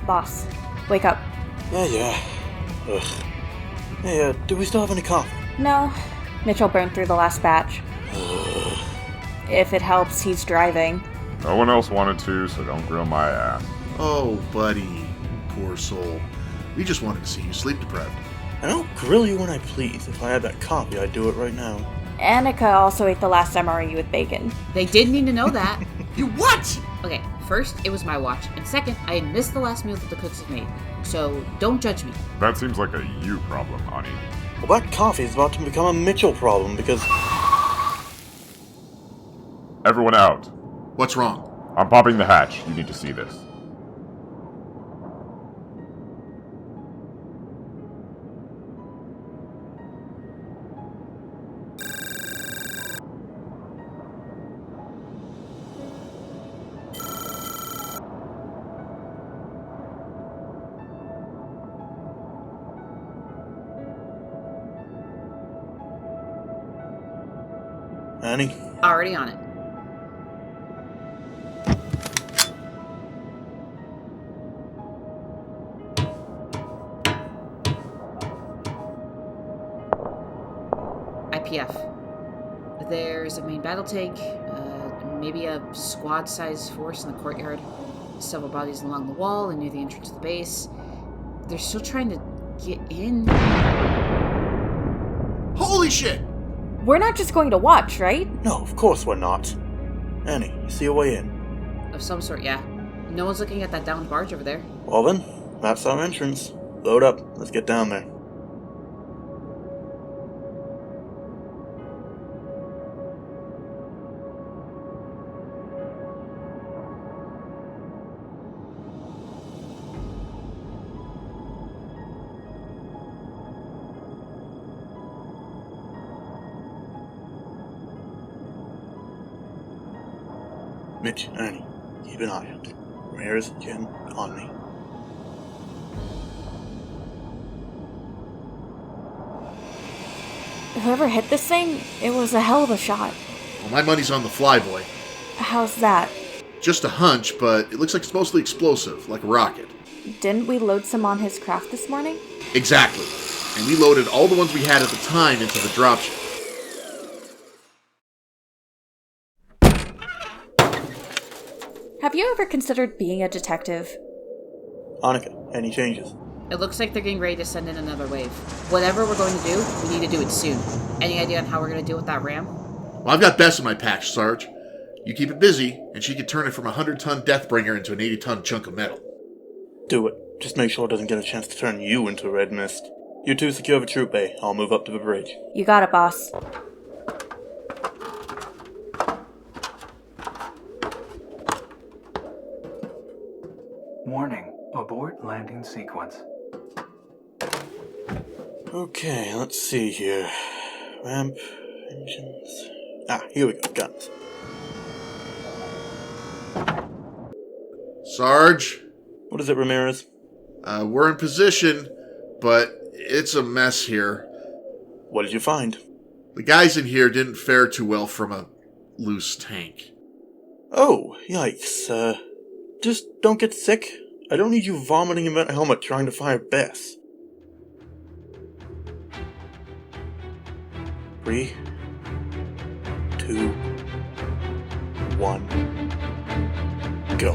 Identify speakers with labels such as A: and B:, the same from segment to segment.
A: Boss, wake up.
B: Yeah. Ugh. Hey, do we still have any coffee?
A: No. Mitchell burned through the last batch. If it helps, he's driving.
C: No one else wanted to, so don't grill my ass.
D: Oh, buddy. Poor soul. We just wanted to see you sleep deprived.
B: And I'll grill you when I please. If I had that coffee, I'd do it right now.
A: Annika also ate the last MRE with bacon.
E: They did need to know that.
D: You what?
E: Okay, first, it was my watch, and second, I had missed the last meal that the cooks had made. So, don't judge me.
C: That seems like a you problem, honey.
B: Well, that coffee is about to become a Mitchell problem because...
C: Everyone out.
D: What's wrong?
C: I'm popping the hatch. You need to see this.
B: Annie?
E: Already on it. IPF. There's a main battle tank, maybe a squad-sized force in the courtyard, several bodies along the wall and near the entrance to the base. They're still trying to get in.
D: Holy shit!
A: We're not just going to watch, right?
B: No, of course we're not. Annie, you see a way in?
E: Of some sort, yeah. No one's looking at that downed barge over there.
B: Well then, that's our entrance. Load up. Let's get down there. Mitch, Annie, keep an eye out. Ramirez, Jen, on me.
A: Whoever hit this thing, it was a hell of a shot.
D: Well, my money's on the flyboy.
A: How's that?
D: Just a hunch, but it looks like it's mostly explosive, like a rocket.
A: Didn't we load some on his craft this morning?
D: Exactly. And we loaded all the ones we had at the time into the dropship.
A: Have you ever considered being a detective?
B: Annika, any changes?
E: It looks like they're getting ready to send in another wave. Whatever we're going to do, we need to do it soon. Any idea on how we're going to deal with that ram?
D: Well, I've got Bess in my patch, Sarge. You keep it busy, and she could turn it from a 100-ton Deathbringer into an 80-ton chunk of metal.
B: Do it. Just make sure it doesn't get a chance to turn you into red mist. You two secure the troop bay. I'll move up to the bridge.
A: You got it, boss.
F: Warning. Abort landing sequence.
B: Okay, let's see here. Ramp, engines... here we go. Guns.
D: Sarge?
B: What is it, Ramirez?
D: We're in position, but it's a mess here.
B: What did you find?
D: The guys in here didn't fare too well from a loose tank.
B: Oh, yikes. Just don't get sick. I don't need you vomiting in that helmet trying to fire Bess. 3, 2, 1, go.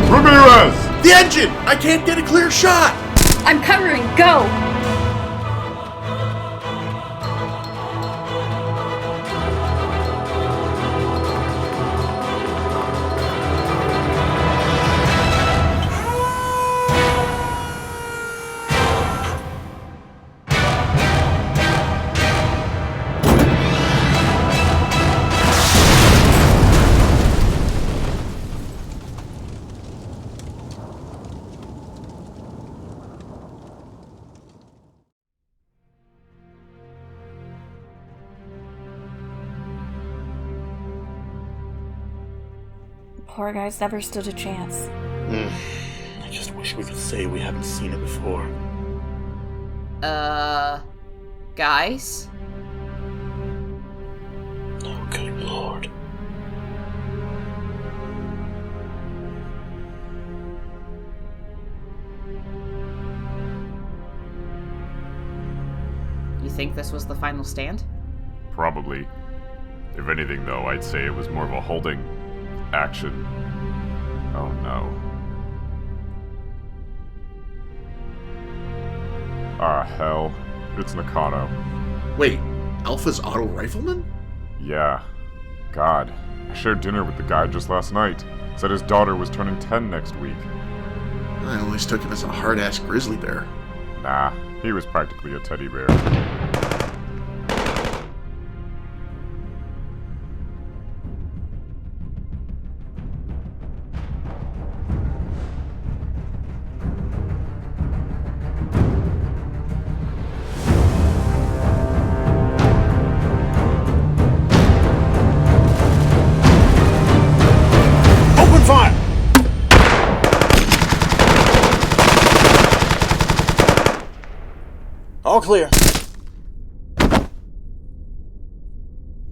C: Ramirez!
D: The engine! I can't get a clear shot!
A: I'm covering, go! poor guy's never stood a chance.
B: I just wish we could say we haven't seen it before.
E: Guys?
B: Oh, good lord.
E: You think this was the final stand?
C: Probably. If anything, though, I'd say it was more of a holding action. Oh no. Ah, hell. It's Nakano.
D: Wait, Alpha's auto rifleman?
C: Yeah. God. I shared dinner with the guy just last night. Said his daughter was turning 10 next week.
D: I always took him as a hard-ass grizzly bear.
C: Nah, he was practically a teddy bear.
B: Open fire! All clear.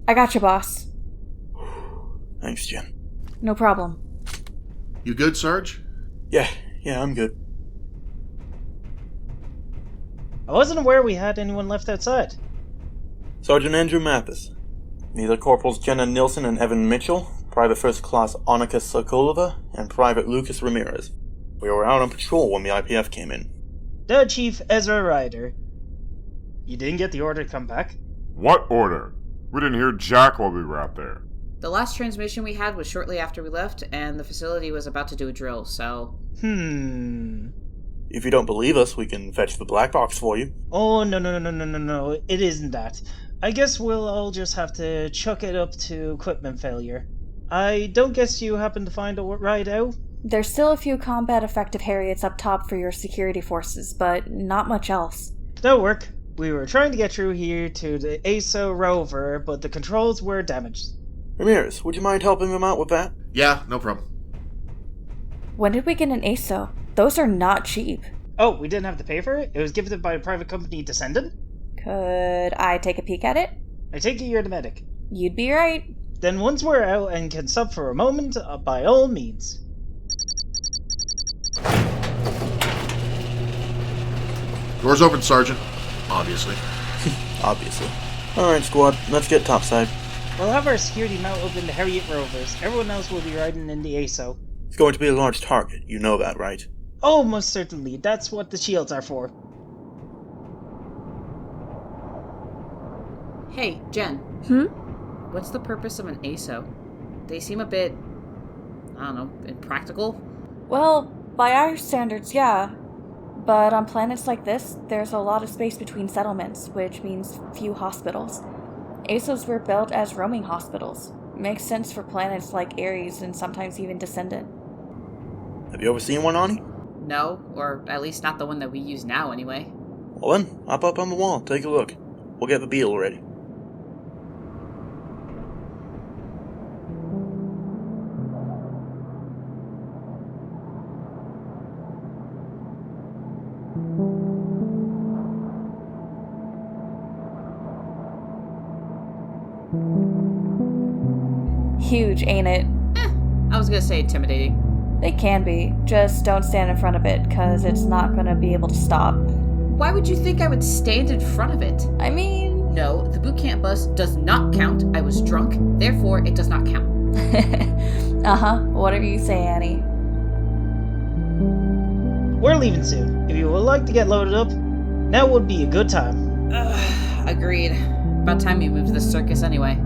A: I got you, boss.
B: Thanks, Jen.
A: No problem.
D: You good, Sarge?
B: Yeah, I'm good.
G: I wasn't aware we had anyone left outside.
B: Sergeant Andrew Mathis. Neither Corporals Jenna Nilsson and Evan Mitchell, Private First Class Annika Sokolova, and Private Lucas Ramirez. We were out on patrol when the IPF came in.
G: The Chief Ezra Ryder. You didn't get the order to come back?
C: What order? We didn't hear jack while we were out there.
E: The last transmission we had was shortly after we left, and the facility was about to do a drill, so...
B: If you don't believe us, we can fetch the black box for you.
G: Oh, no. It isn't that. I guess we'll all just have to chuck it up to equipment failure. I don't guess you happen to find a ride out?
A: There's still a few combat-effective Harriets up top for your security forces, but not much else.
G: That'll work. We were trying to get through here to the ASO rover, but the controls were damaged.
B: Ramirez, would you mind helping them out with that?
D: Yeah, no problem.
A: When did we get an ASO? Those are not cheap.
G: Oh, we didn't have to pay for it? It was gifted by a private company Descendant?
A: Could I take a peek at it?
G: I take it you're the medic.
A: You'd be right.
G: Then once we're out and can stop for a moment, by all means.
D: Doors open, Sergeant. Obviously.
B: Obviously. Alright, squad, let's get topside.
G: We'll have our security mount up in the Harriet rovers. Everyone else will be riding in the ASO.
B: It's going to be a large target, you know that, right?
G: Oh, most certainly. That's what the shields are for.
E: Hey, Jen. What's the purpose of an ASO? They seem a bit... I don't know, impractical?
A: Well, by our standards, yeah. But on planets like this, there's a lot of space between settlements, which means few hospitals. ASOs were built as roaming hospitals. Makes sense for planets like Ares and sometimes even Descendant.
B: Have you ever seen one, Ani?
E: No, or at least not the one that we use now, anyway.
B: Well then, hop up on the wall, take a look. We'll get the beetle ready.
A: Huge, ain't it?
E: I was gonna say intimidating.
A: They can be. Just don't stand in front of it, cause it's not gonna be able to stop.
E: Why would you think I would stand in front of it?
A: I mean...
E: No, the boot camp bus does not count. I was drunk, therefore it does not count.
A: uh-huh, whatever you say, Annie.
G: We're leaving soon. If you would like to get loaded up, now would be a good time.
E: Agreed. About time you moved this circus anyway.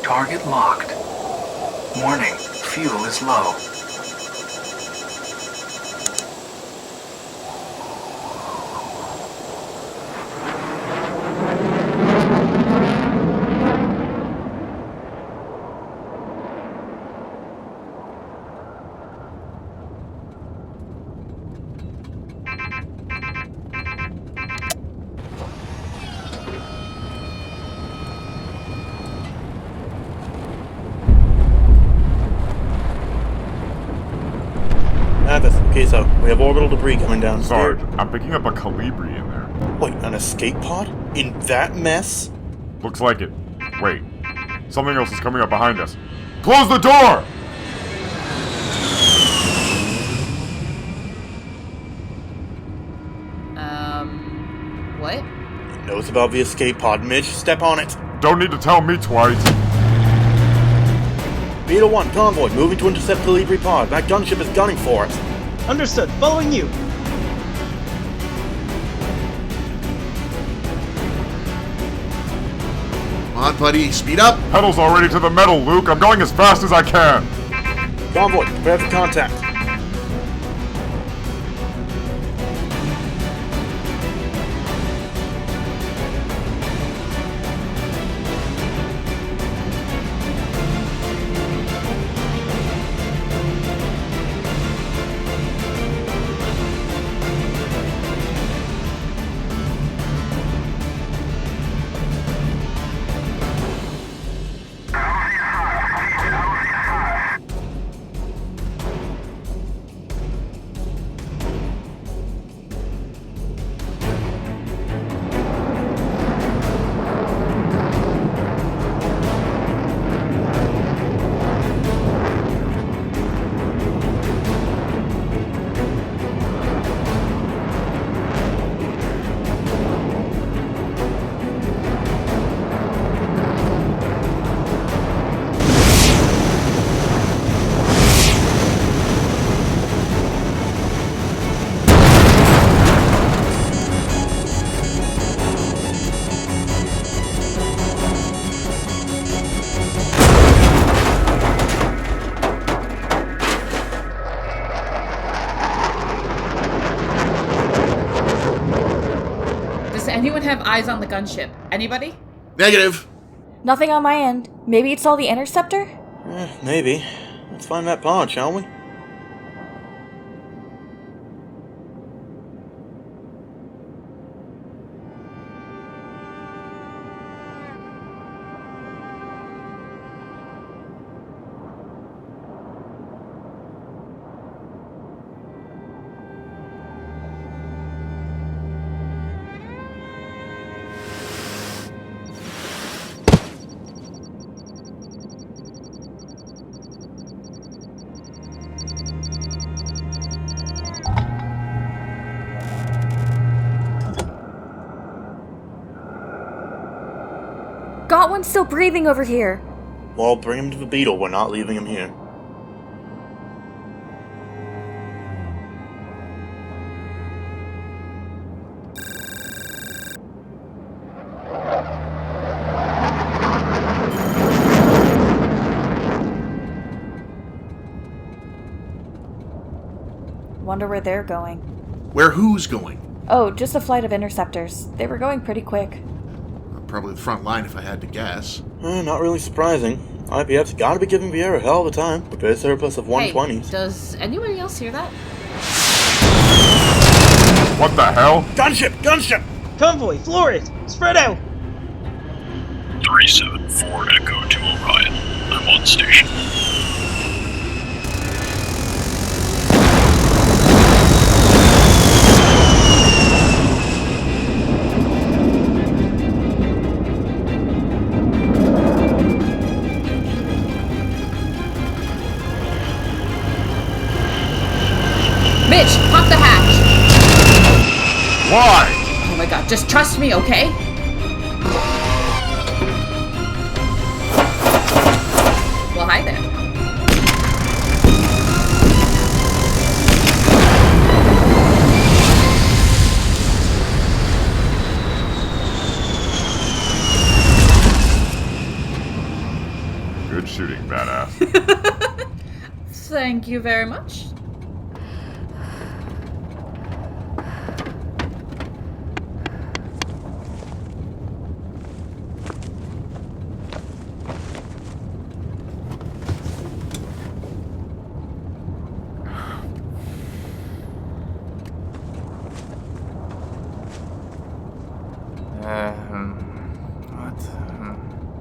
F: Target locked. Warning, fuel is low.
B: Mathis, okay, so we have orbital debris coming down.
C: Sarge, I'm picking up a Calibri in there.
B: Wait, an escape pod? In that mess?
C: Looks like it. Wait. Something else is coming up behind us. Close the door!
E: What?
B: Knows about the escape pod. Mitch, step on it.
C: Don't need to tell me twice.
B: Beetle 1, convoy, moving to intercept the Libri pod. That gunship is gunning for us.
G: Understood. Following you.
D: Come on, buddy, speed up.
C: Pedals already to the metal, Luke. I'm going as fast as I can.
B: Convoy, prepare for contact.
E: Anyone have eyes on the gunship? Anybody?
D: Negative.
A: Nothing on my end. Maybe it's all the interceptor?
B: Maybe. Let's find that pod, shall we?
A: Got one still breathing over here.
B: Well, bring him to the Beetle. We're not leaving him here.
A: Wonder where they're going.
D: Where who's going?
A: Oh, just a flight of interceptors. They were going pretty quick.
D: Probably the front line if I had to guess.
B: Not really surprising. IPF's gotta be giving Vieira hell of a time with a surplus of 120s.
E: Hey, does anybody else hear that?
C: What the hell?
B: Gunship! Gunship!
G: Convoy, floor it! Spread out!
H: 374 Echo to Orion. I'm on station.
E: Mitch, pop the hatch!
C: Why?
E: Oh my god, just trust me, okay? Well, hi there.
C: shooting, badass.
E: Thank you very much.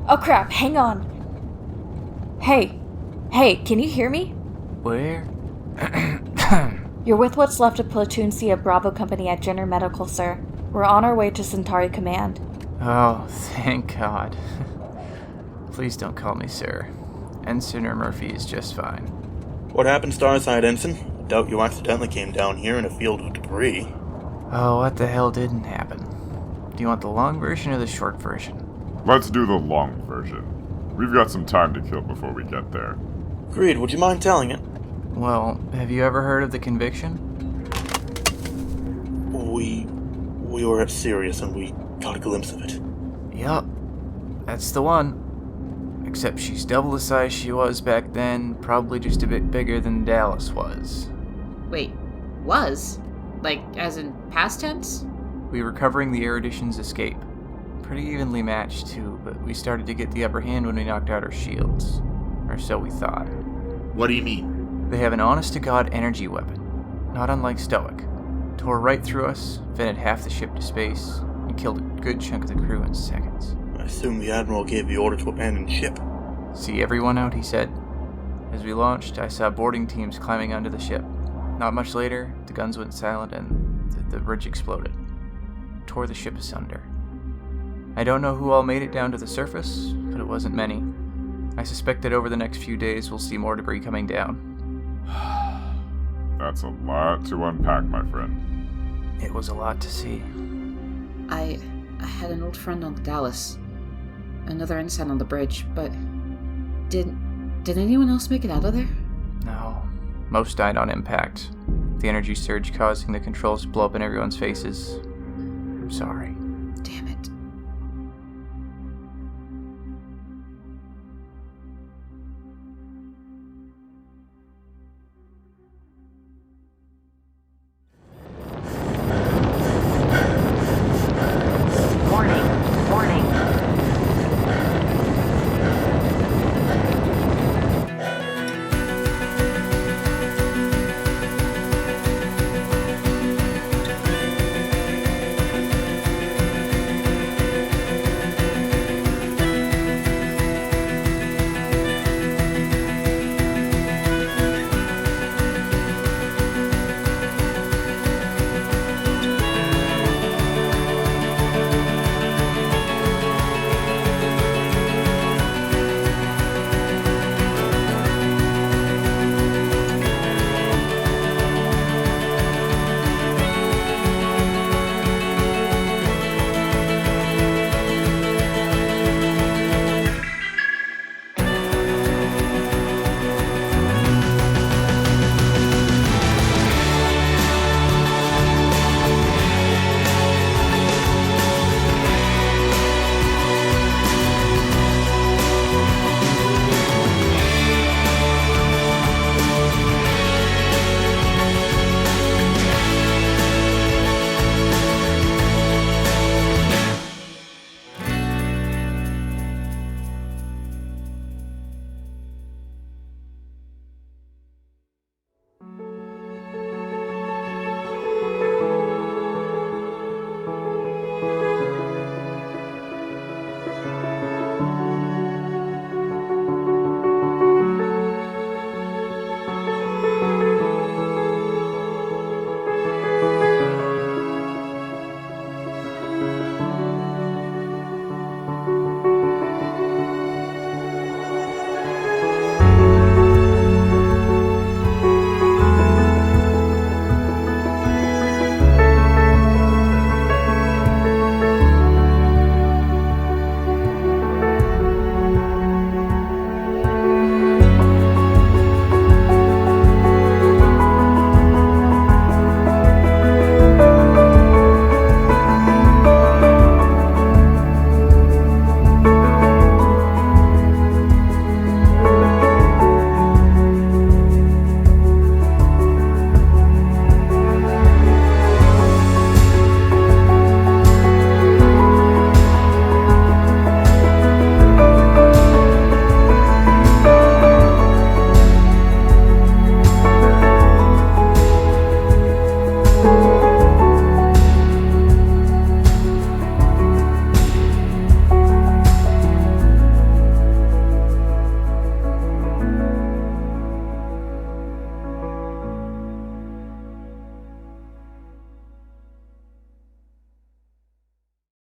A: Oh crap, hang on. Hey, can you hear me?
I: Where?
A: You're with what's left of Platoon C of Bravo Company at Jenner Medical, sir. We're on our way to Centauri Command.
I: Oh, thank God. Please don't call me sir. Ensign or Murphy is just fine.
B: What happened, Starside Ensign? I doubt you accidentally came down here in a field of debris.
I: Oh, what the hell didn't happen? Do you want the long version or the short version?
C: Let's do the long version. We've got some time to kill before we get there.
B: Agreed, would you mind telling it?
I: Well, have you ever heard of the conviction?
B: We were at Sirius and we got a glimpse of it.
I: Yup, that's the one. Except she's double the size she was back then, probably just a bit bigger than Dallas was.
E: Wait, was? Like, as in past tense?
I: We were covering the Erudition's escape. Pretty evenly matched, too, but we started to get the upper hand when we knocked out our shields. Or so we thought.
D: What do you mean?
I: They have an honest-to-God energy weapon, not unlike Stoic. Tore right through us, vented half the ship to space, and killed a good chunk of the crew in seconds.
B: I assume the Admiral gave the order to abandon ship.
I: See everyone out, he said. As we launched, I saw boarding teams climbing onto the ship. Not much later, the guns went silent and the bridge exploded. Tore the ship asunder. I don't know who all made it down to the surface, but it wasn't many. I suspect that over the next few days we'll see more debris coming down.
C: That's a lot to unpack, my friend.
I: It was a lot to see.
E: I had an old friend on the Dallas. Another ensign on the bridge, but... Did anyone else make it out of there?
I: No. Most died on impact. The energy surge causing the controls to blow up in everyone's faces. I'm sorry.